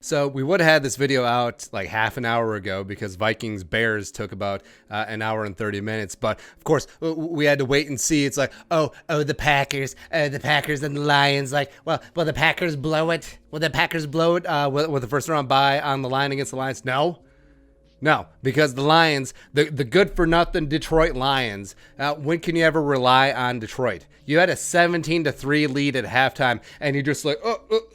So we would have had this video out like half an hour ago because Vikings-Bears took about an hour and 30 minutes. But of course, we had to wait and see. It's like, the Packers and the Lions. Like, well, will the Packers blow it? Will the Packers blow it with the first round bye on the line against the Lions? No, because the Lions, the good-for-nothing Detroit Lions, when can you ever rely on Detroit? You had a 17-3 lead at halftime, and you're just like,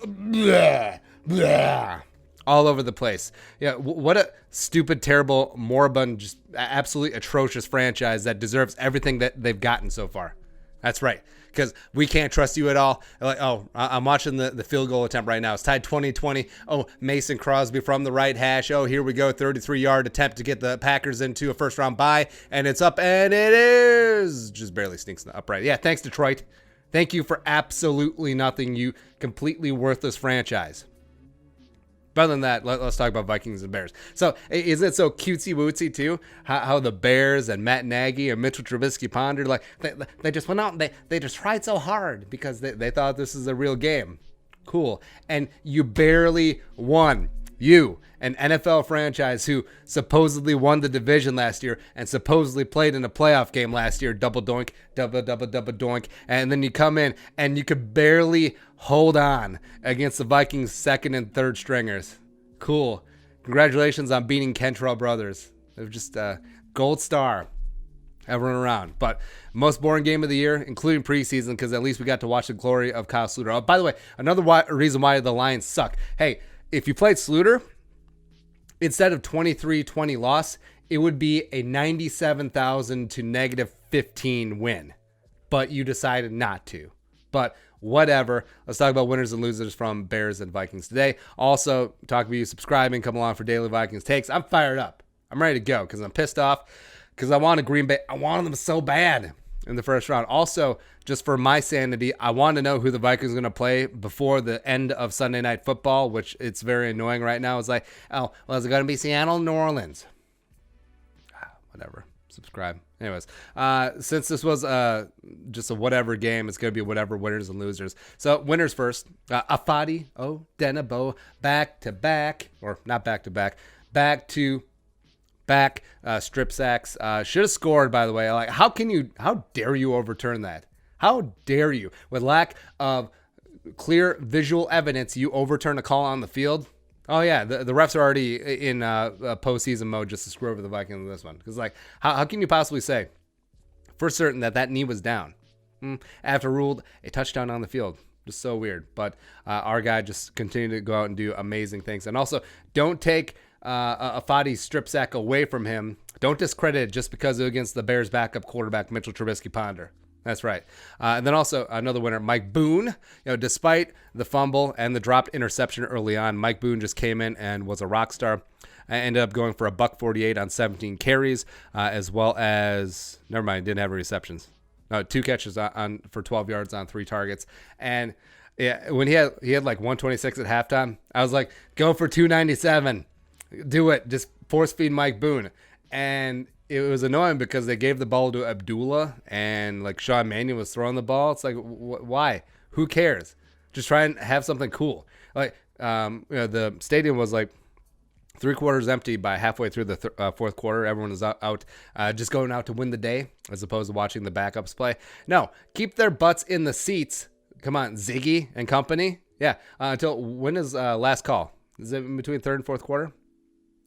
blah, blah, all over the place. Yeah, what a stupid, terrible, moribund, just absolutely atrocious franchise that deserves everything that they've gotten so far. That's right. Because we can't trust you at all. Like, I'm watching the field goal attempt right now. It's tied 20-20. Oh, Mason Crosby from the right hash. Oh, here we go. 33-yard attempt to get the Packers into a first-round bye. And it's up, and it is. Just barely sneaks in the upright. Yeah, thanks, Detroit. Thank you for absolutely nothing, you completely worthless franchise. But other than that, let's talk about Vikings and Bears. So, is it so cutesy-wootsy, too? How the Bears and Matt Nagy and Mitchell Trubisky pondered, like, they just went out and they just tried so hard because they thought this is a real game. Cool. And you barely won. You, an NFL franchise who supposedly won the division last year and supposedly played in a playoff game last year, double doink, double doink, and then you come in and you could barely hold on against the Vikings' second and third stringers. Cool. Congratulations on beating Kentrell Brothers. They're just a gold star. Everyone around. But most boring game of the year, including preseason, because at least we got to watch the glory of Kyle Sluter. Oh, by the way, another reason why the Lions suck. Hey, if you played Sluter, instead of 23-20 loss, it would be a 97,000 to -15 win. But you decided not to. But whatever. Let's talk about winners and losers from Bears and Vikings today. Also, talk about you subscribing, come along for daily Vikings takes. I'm fired up. I'm ready to go because I'm pissed off because I wanted Green Bay. I wanted them so bad in the first round. Also, just for my sanity, I want to know who the Vikings are going to play before the end of Sunday Night Football, which it's very annoying right now. It's like, oh, well, is it going to be Seattle, New Orleans? Whatever. Subscribe. Anyways, since this was just a whatever game, it's going to be whatever winners and losers. So winners first. Afadi Denabo back-to-back, or not back-to-back, back strip sacks. Should have scored, by the way. Like, how dare you overturn that? How dare you? With lack of clear visual evidence, you overturn a call on the field. Oh, yeah, the refs are already in postseason mode just to screw over the Vikings in this one. Because, like, how can you possibly say for certain that knee was down after ruled a touchdown on the field? Just so weird. But our guy just continued to go out and do amazing things. And also, don't take a Fadi's strip sack away from him. Don't discredit it just because it was against the Bears' backup quarterback, Mitchell Trubisky Ponder. That's right. And then also another winner, Mike Boone. Despite the fumble and the dropped interception early on, Mike Boone just came in and was a rock star. I ended up going for a $148 on 17 carries, as well as, never mind, didn't have any receptions. No, 2 catches for 12 yards on 3 targets. And yeah, when he had like 126 at halftime, I was like, go for 297. Do it. Just force feed Mike Boone. And it was annoying because they gave the ball to Abdullah and like Sean Mannion was throwing the ball. It's like, why? Who cares? Just try and have something cool. Like, the stadium was like 3/4 empty by halfway through the fourth quarter. Everyone was out just going out to win the day as opposed to watching the backups play. No, keep their butts in the seats. Come on, Ziggy and company. Yeah, until when is last call? Is it in between third and fourth quarter?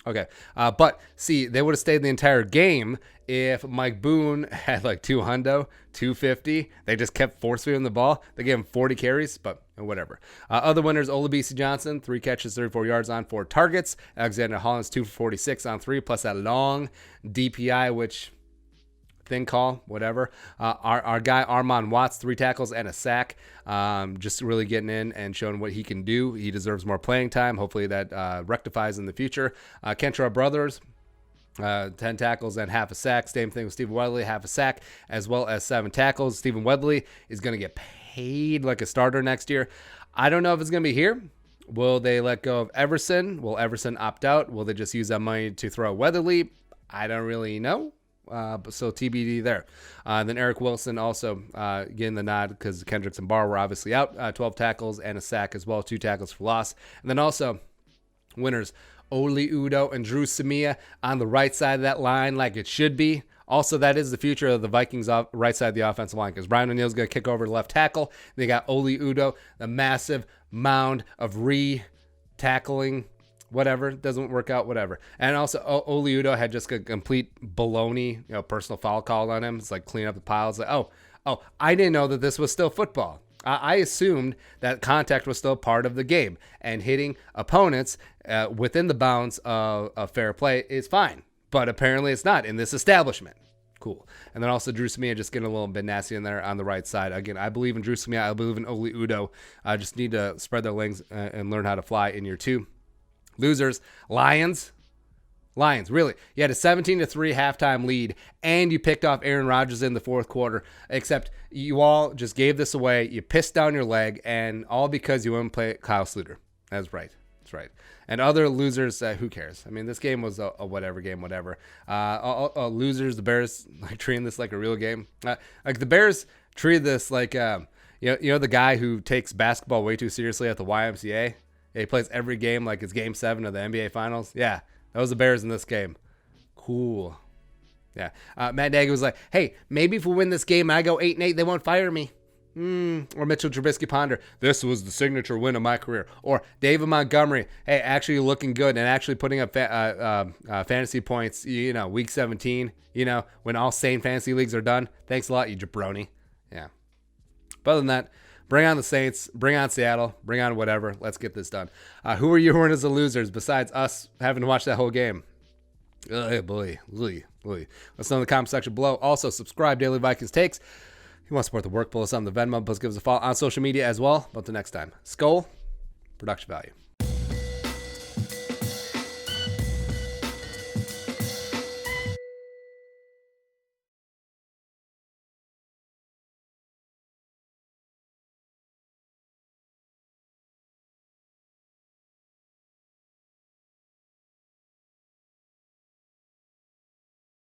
Okay, but see, they would have stayed the entire game if Mike Boone had like 250. They just kept force-feeding the ball. They gave him 40 carries, but whatever. Other winners, Olabisi Johnson, 3 catches, 34 yards on 4 targets. Alexander Hollins, 2 for 46 on 3, plus that long DPI, which... thin call, whatever. Our guy Armon Watts, 3 tackles and a sack, just really getting in and showing what he can do. He deserves more playing time. Hopefully that rectifies in the future. Kentrell Brothers, 10 tackles and half a sack. Same thing with Stephen Wedley, half a sack, as well as 7 tackles. Stephen Wedley is going to get paid like a starter next year. I don't know if it's going to be here. Will they let go of Everson? Will Everson opt out? Will they just use that money to throw Weatherly? I don't really know. So TBD there. Then Eric Wilson also getting the nod because Kendricks and Barr were obviously out. 12 tackles and a sack as well, 2 tackles for loss. And then also Winners, Oli Udo and Drew Samia on the right side of that line like it should be. Also, that is the future of the Vikings right side of the offensive line because Brian O'Neill's going to kick over to left tackle. They got Oli Udo, the massive mound of tackling, whatever. Doesn't work out, whatever. And also, Oli Udo had just a complete baloney, personal foul called on him. It's like clean up the piles. Like, oh, I didn't know that this was still football. I assumed that contact was still part of the game, and hitting opponents within the bounds of fair play is fine. But apparently it's not in this establishment. Cool. And then also Drew Samia just getting a little bit nasty in there on the right side. Again, I believe in Drew Samia. I believe in Oli Udo. I just need to spread their wings and learn how to fly in year 2. Losers, Lions, really. You had a 17-3 halftime lead, and you picked off Aaron Rodgers in the fourth quarter, except you all just gave this away. You pissed down your leg, and all because you wouldn't play Kyle Sluter. That's right. That's right. And other losers, who cares? I mean, this game was a whatever game, whatever. Losers, the Bears, treating this like a real game. Like the Bears treated this like, the guy who takes basketball way too seriously at the YMCA. He plays every game like it's Game 7 of the NBA Finals. Yeah, that was the Bears in this game. Cool. Yeah. Matt Nagy was like, hey, maybe if we win this game and I go 8-8, they won't fire me. Or Mitchell Trubisky ponder, this was the signature win of my career. Or David Montgomery, hey, actually looking good and actually putting up fantasy points, week 17, when all sane fantasy leagues are done. Thanks a lot, you jabroni. Yeah. But other than that, bring on the Saints, bring on Seattle, bring on whatever. Let's get this done. Who are your winners and losers besides us having to watch that whole game? Boy. Let's know in the comment section below. Also, subscribe, Daily Vikings Takes. If you want to support the work, pull us on the Venmo, plus give us a follow on social media as well. But until next time, Skull, production value.